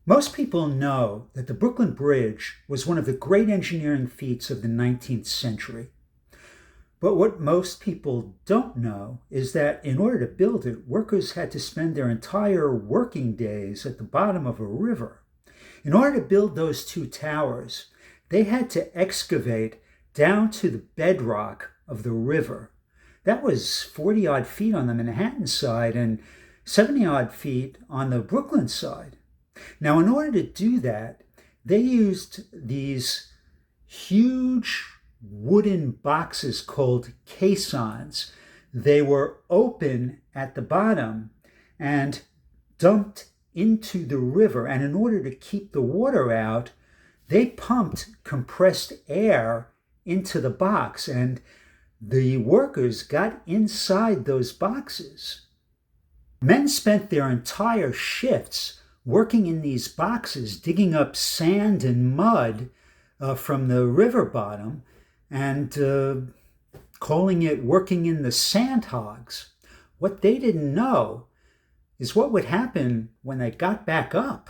Most people know that the Brooklyn Bridge was one of the great engineering feats of the 19th century. But what most people don't know is that in order to build it, workers had to spend their entire working days at the bottom of a river. In order to build those two towers, they had to excavate down to the bedrock of the river. That was 40 odd feet on the Manhattan side and 70 odd feet on the Brooklyn side. Now, in order to do that, they used these huge wooden boxes called caissons. They were open at the bottom and dumped into the river. And in order to keep the water out, they pumped compressed air into the box. And the workers got inside those boxes. Men spent their entire shifts working in these boxes, digging up sand and mud from the river bottom and calling it working in the sand hogs. What they didn't know is what would happen when they got back up.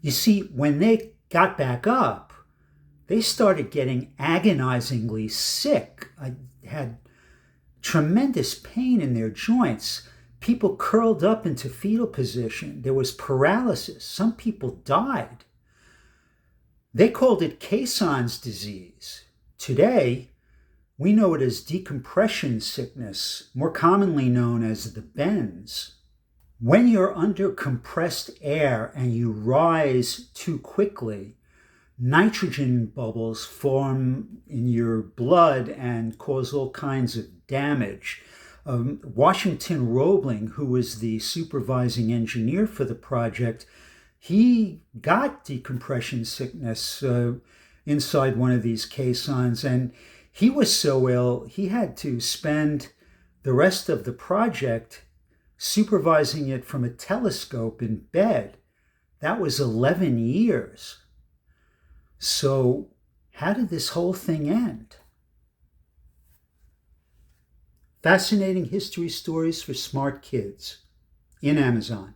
You see, when they got back up, they started getting agonizingly sick. I had tremendous pain in their joints. People curled up into fetal position. There was paralysis. Some people died. They called it Caisson's disease. Today, we know it as decompression sickness, more commonly known as the bends. When you're under compressed air and you rise too quickly, nitrogen bubbles form in your blood and cause all kinds of damage. Washington Roebling, who was the supervising engineer for the project, he got decompression sickness inside one of these caissons, and he was so ill he had to spend the rest of the project supervising it from a telescope in bed. That was 11 years. So how did this whole thing end? Fascinating history stories for smart kids in Amazon.